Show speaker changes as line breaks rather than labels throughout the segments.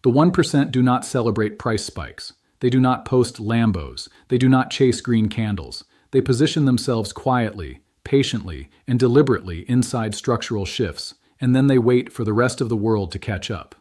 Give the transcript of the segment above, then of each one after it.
The 1% do not celebrate price spikes. They do not post Lambos. They do not chase green candles. They position themselves quietly, patiently, and deliberately inside structural shifts, and then they wait for the rest of the world to catch up.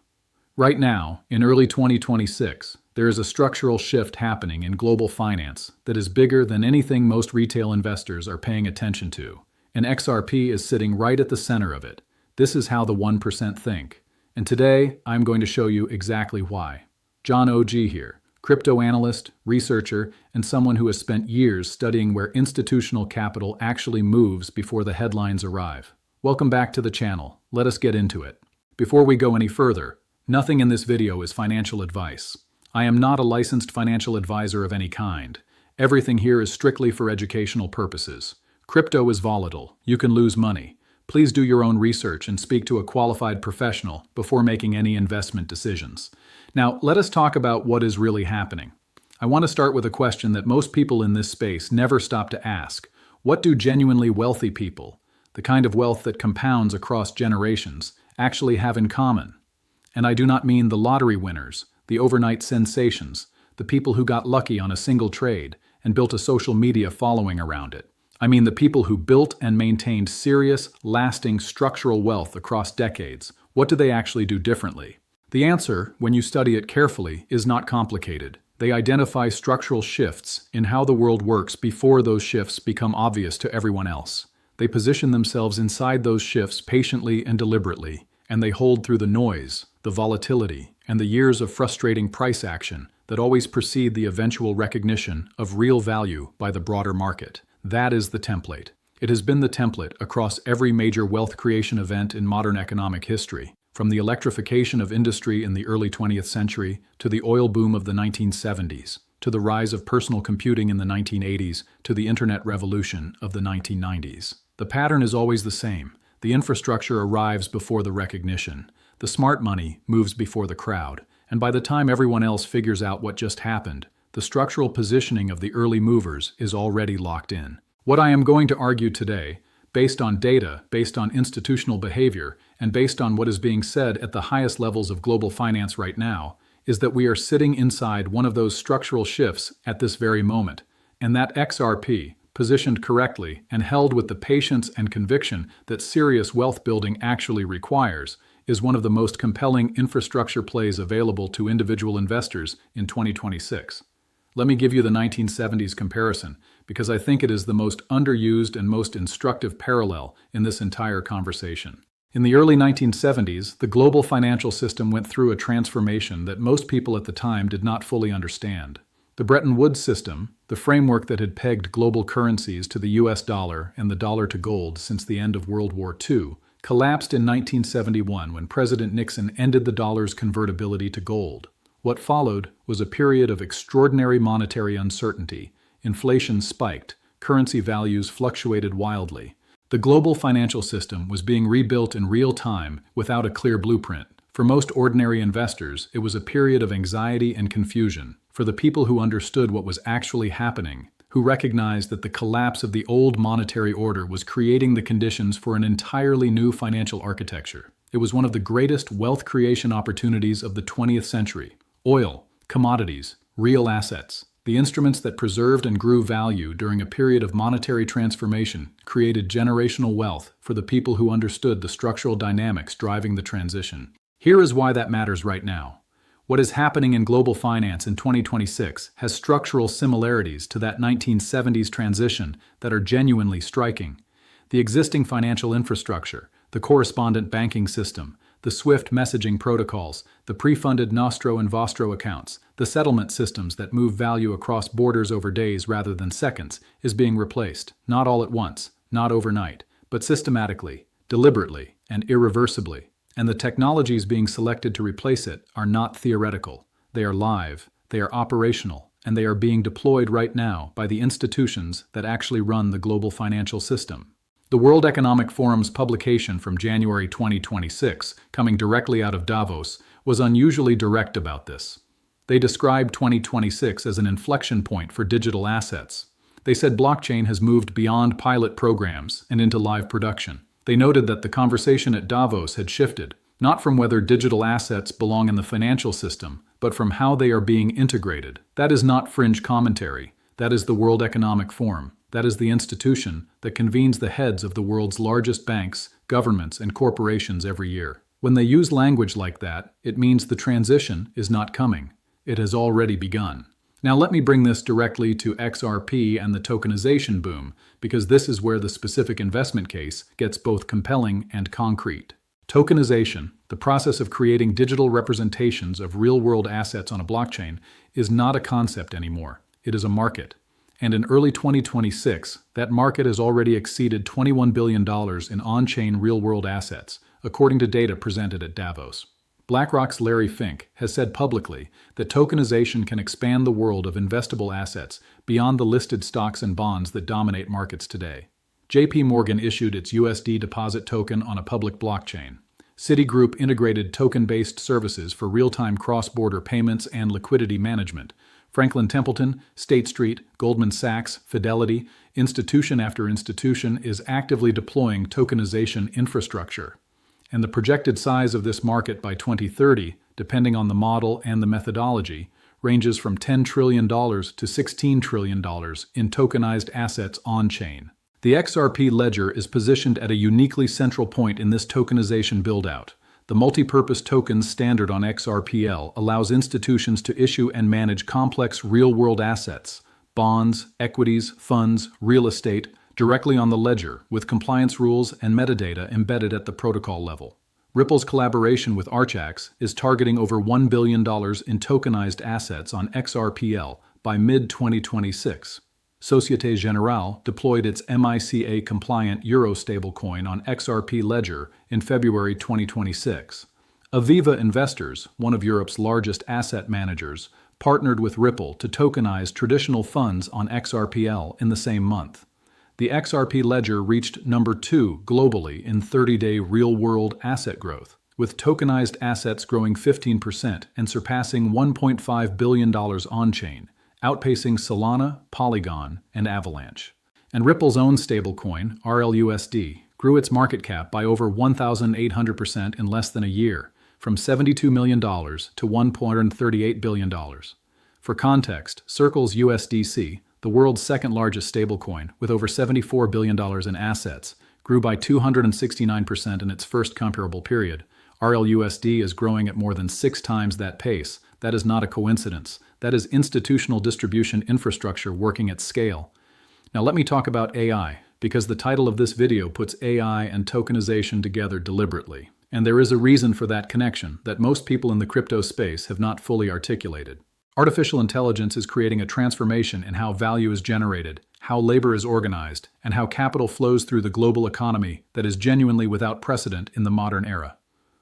Right now, in early 2026, there is a structural shift happening in global finance that is bigger than anything most retail investors are paying attention to, and XRP is sitting right at the center of it. This is how the 1% think. And today, I'm going to show you exactly why. John OG here, crypto analyst, researcher, and someone who has spent years studying where institutional capital actually moves before the headlines arrive. Welcome back to the channel. Let us get into it. Before we go any further, nothing in this video is financial advice. I am not a licensed financial advisor of any kind. Everything here is strictly for educational purposes. Crypto is volatile. You can lose money. Please do your own research and speak to a qualified professional before making any investment decisions. Now, let us talk about what is really happening. I want to start with a question that most people in this space never stop to ask. What do genuinely wealthy people, the kind of wealth that compounds across generations, actually have in common? And I do not mean the lottery winners, the overnight sensations, the people who got lucky on a single trade and built a social media following around it. I mean the people who built and maintained serious, lasting structural wealth across decades. What do they actually do differently? The answer, when you study it carefully, is not complicated. They identify structural shifts in how the world works before those shifts become obvious to everyone else. They position themselves inside those shifts patiently and deliberately, and they hold through the noise, the volatility, and the years of frustrating price action that always precede the eventual recognition of real value by the broader market. That is the template. It has been the template across every major wealth creation event in modern economic history, from the electrification of industry in the early 20th century to the oil boom of the 1970s, to the rise of personal computing in the 1980s, to the internet revolution of the 1990s. The pattern is always the same. The infrastructure arrives before the recognition. The smart money moves before the crowd, and by the time everyone else figures out what just happened, the structural positioning of the early movers is already locked in. What I am going to argue today, based on data, based on institutional behavior, and based on what is being said at the highest levels of global finance right now, is that we are sitting inside one of those structural shifts at this very moment, and that XRP, positioned correctly and held with the patience and conviction that serious wealth building actually requires, is one of the most compelling infrastructure plays available to individual investors in 2026. Let me give you the 1970s comparison, because I think it is the most underused and most instructive parallel in this entire conversation. In the early 1970s, the global financial system went through a transformation that most people at the time did not fully understand. The Bretton Woods system, the framework that had pegged global currencies to the US dollar and the dollar to gold since the end of World War II, collapsed in 1971 when President Nixon ended the dollar's convertibility to gold. What followed was a period of extraordinary monetary uncertainty. Inflation spiked, currency values fluctuated wildly. The global financial system was being rebuilt in real time without a clear blueprint. For most ordinary investors, it was a period of anxiety and confusion. For the people who understood what was actually happening, who recognized that the collapse of the old monetary order was creating the conditions for an entirely new financial architecture. It was one of the greatest wealth creation opportunities of the 20th century. Oil, commodities, real assets, the instruments that preserved and grew value during a period of monetary transformation created generational wealth for the people who understood the structural dynamics driving the transition. Here is why that matters right now. What is happening in global finance in 2026 has structural similarities to that 1970s transition that are genuinely striking. The existing financial infrastructure, the correspondent banking system, the SWIFT messaging protocols, the pre-funded Nostro and Vostro accounts, the settlement systems that move value across borders over days rather than seconds, is being replaced, not all at once, not overnight, but systematically, deliberately, and irreversibly. And the technologies being selected to replace it are not theoretical. They are live, they are operational, and they are being deployed right now by the institutions that actually run the global financial system. The World Economic Forum's publication from January 2026, coming directly out of Davos, was unusually direct about this. They described 2026 as an inflection point for digital assets. They said blockchain has moved beyond pilot programs and into live production. They noted that the conversation at Davos had shifted. Not from whether digital assets belong in the financial system, but from how they are being integrated. That is not fringe commentary. That is the World Economic Forum. That is the institution that convenes the heads of the world's largest banks, governments, and corporations every year. When they use language like that, it means the transition is not coming. It has already begun. Now let me bring this directly to XRP and the tokenization boom, because this is where the specific investment case gets both compelling and concrete. Tokenization, the process of creating digital representations of real-world assets on a blockchain, is not a concept anymore. It is a market. And in early 2026, that market has already exceeded $21 billion in on-chain real-world assets, according to data presented at Davos. BlackRock's Larry Fink has said publicly that tokenization can expand the world of investable assets beyond the listed stocks and bonds that dominate markets today. JP Morgan issued its USD deposit token on a public blockchain. Citigroup integrated token-based services for real-time cross-border payments and liquidity management. Franklin Templeton, State Street, Goldman Sachs, Fidelity, institution after institution is actively deploying tokenization infrastructure. And the projected size of this market by 2030, depending on the model and the methodology, ranges from $10 trillion to $16 trillion in tokenized assets on-chain. The XRP ledger is positioned at a uniquely central point in this tokenization build-out. The multi-purpose tokens standard on XRPL allows institutions to issue and manage complex real-world assets, bonds, equities, funds, real estate, directly on the ledger, with compliance rules and metadata embedded at the protocol level. Ripple's collaboration with Archax is targeting over $1 billion in tokenized assets on XRPL by mid-2026. Societe Generale deployed its MiCA-compliant Euro stablecoin on XRP Ledger in February 2026. Aviva Investors, one of Europe's largest asset managers, partnered with Ripple to tokenize traditional funds on XRPL in the same month. The XRP ledger reached number 2 globally in 30-day real-world asset growth, with tokenized assets growing 15% and surpassing $1.5 billion on-chain, outpacing Solana, Polygon, and Avalanche. And Ripple's own stablecoin, RLUSD, grew its market cap by over 1,800% in less than a year, from $72 million to $1.38 billion. For context, Circle's USDC, the world's second-largest stablecoin, with over $74 billion in assets, grew by 269% in its first comparable period. RLUSD is growing at more than 6 times that pace. That is not a coincidence. That is institutional distribution infrastructure working at scale. Now let me talk about AI, because the title of this video puts AI and tokenization together deliberately. And there is a reason for that connection that most people in the crypto space have not fully articulated. Artificial intelligence is creating a transformation in how value is generated, how labor is organized, and how capital flows through the global economy that is genuinely without precedent in the modern era.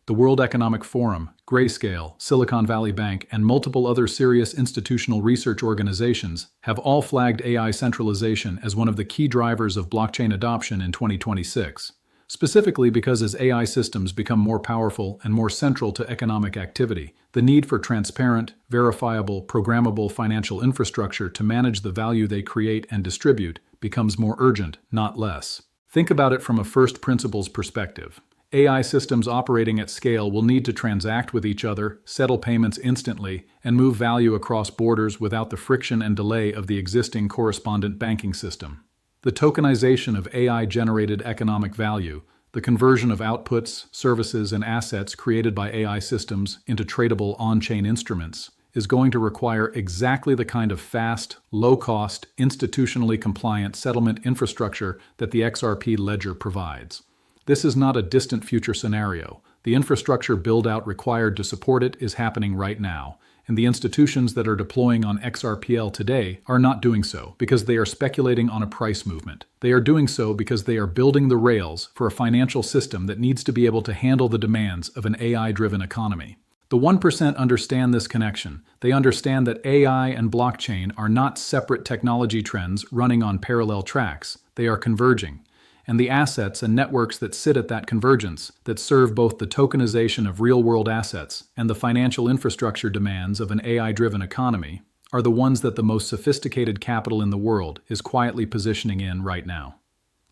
The World Economic Forum, Grayscale, Silicon Valley Bank, and multiple other serious institutional research organizations have all flagged AI centralization as one of the key drivers of blockchain adoption in 2026. Specifically because as AI systems become more powerful and more central to economic activity, the need for transparent, verifiable, programmable financial infrastructure to manage the value they create and distribute becomes more urgent, not less. Think about it from a first principles perspective. AI systems operating at scale will need to transact with each other, settle payments instantly, and move value across borders without the friction and delay of the existing correspondent banking system. The tokenization of AI-generated economic value, the conversion of outputs, services, and assets created by AI systems into tradable on-chain instruments, is going to require exactly the kind of fast, low-cost, institutionally compliant settlement infrastructure that the XRP ledger provides. This is not a distant future scenario. The infrastructure build-out required to support it is happening right now, and the institutions that are deploying on XRPL today are not doing so because they are speculating on a price movement. They are doing so because they are building the rails for a financial system that needs to be able to handle the demands of an AI-driven economy. The 1% understand this connection. They understand that AI and blockchain are not separate technology trends running on parallel tracks. They are converging. And the assets and networks that sit at that convergence, that serve both the tokenization of real-world assets and the financial infrastructure demands of an AI-driven economy, are the ones that the most sophisticated capital in the world is quietly positioning in right now.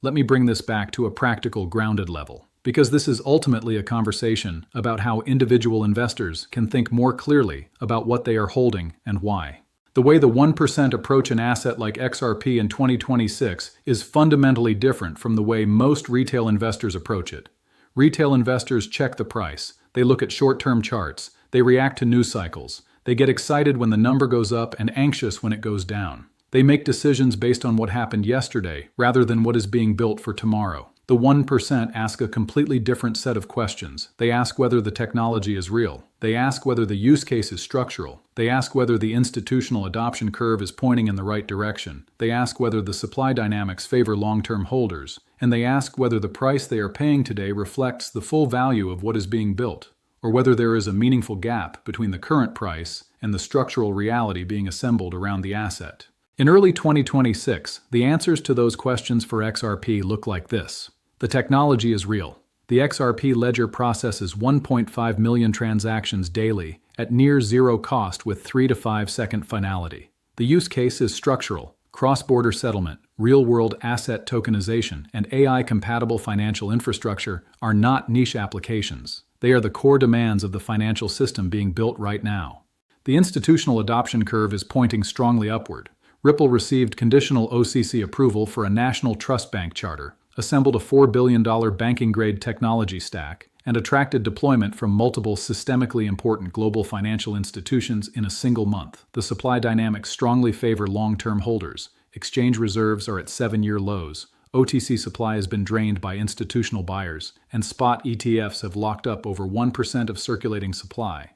Let me bring this back to a practical, grounded level. because this is ultimately a conversation about how individual investors can think more clearly about what they are holding and why. The way the 1% approach an asset like XRP in 2026 is fundamentally different from the way most retail investors approach it. Retail investors check the price, they look at short-term charts, they react to news cycles, they get excited when the number goes up and anxious when it goes down. They make decisions based on what happened yesterday rather than what is being built for tomorrow. The 1% ask a completely different set of questions. They ask whether the technology is real. They ask whether the use case is structural. They ask whether the institutional adoption curve is pointing in the right direction. They ask whether the supply dynamics favor long-term holders. And they ask whether the price they are paying today reflects the full value of what is being built, or whether there is a meaningful gap between the current price and the structural reality being assembled around the asset. In early 2026, the answers to those questions for XRP look like this. The technology is real. The XRP ledger processes 1.5 million transactions daily at near zero cost with 3 to 5 second finality. The use case is structural, cross-border settlement, real-world asset tokenization, and AI-compatible financial infrastructure are not niche applications. They are the core demands of the financial system being built right now. The institutional adoption curve is pointing strongly upward. Ripple received conditional OCC approval for a national trust bank charter, assembled a $4 billion banking-grade technology stack, and attracted deployment from multiple systemically important global financial institutions in a single month. The supply dynamics strongly favor long-term holders. Exchange reserves are at 7-year lows. OTC supply has been drained by institutional buyers, and spot ETFs have locked up over 1% of circulating supply.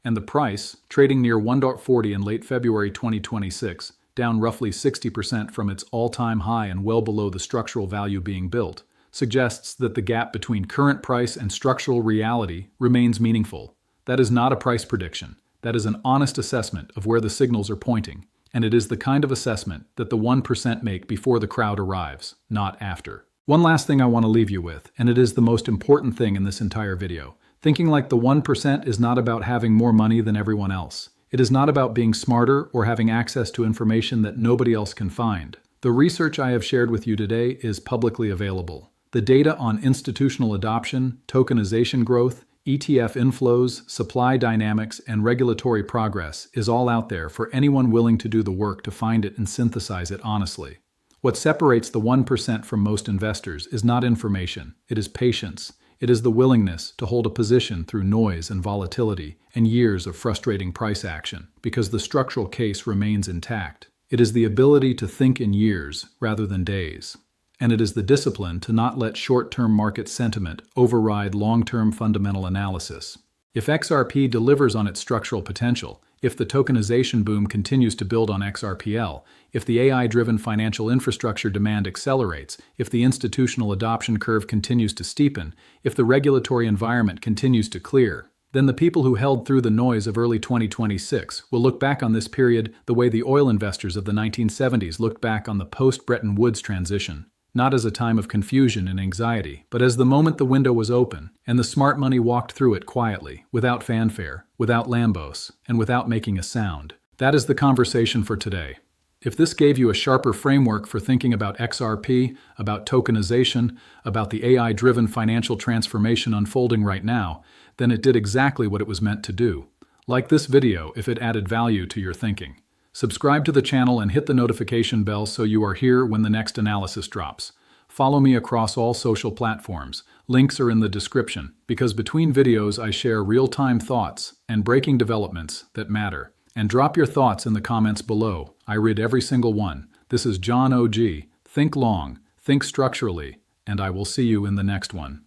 And the price, trading near $1.40 in late February 2026, down roughly 60% from its all-time high and well below the structural value being built, suggests that the gap between current price and structural reality remains meaningful. That is not a price prediction. That is an honest assessment of where the signals are pointing, and it is the kind of assessment that the 1% make before the crowd arrives, not after. One last thing I want to leave you with, and it is the most important thing in this entire video. Thinking like the 1% is not about having more money than everyone else. It is not about being smarter or having access to information that nobody else can find. The research I have shared with you today is publicly available. The data on institutional adoption, tokenization growth, ETF inflows, supply dynamics, and regulatory progress is all out there for anyone willing to do the work to find it and synthesize it honestly. What separates the 1% from most investors is not information, it is patience. It is the willingness to hold a position through noise and volatility and years of frustrating price action, because the structural case remains intact. It is the ability to think in years rather than days. And it is the discipline to not let short-term market sentiment override long-term fundamental analysis. If XRP delivers on its structural potential, if the tokenization boom continues to build on XRPL, if the AI-driven financial infrastructure demand accelerates, if the institutional adoption curve continues to steepen, if the regulatory environment continues to clear, then the people who held through the noise of early 2026 will look back on this period the way the oil investors of the 1970s looked back on the post-Bretton Woods transition. Not as a time of confusion and anxiety, but as the moment the window was open, and the smart money walked through it quietly, without fanfare, without lambos, and without making a sound. That is the conversation for today. If this gave you a sharper framework for thinking about XRP, about tokenization, about the AI-driven financial transformation unfolding right now, then it did exactly what it was meant to do. Like this video if it added value to your thinking. Subscribe to the channel and hit the notification bell so you are here when the next analysis drops. Follow me across all social platforms. Links are in the description, because between videos I share real-time thoughts and breaking developments that matter. And drop your thoughts in the comments below. I read every single one. This is John OG. Think long, think structurally, and I will see you in the next one.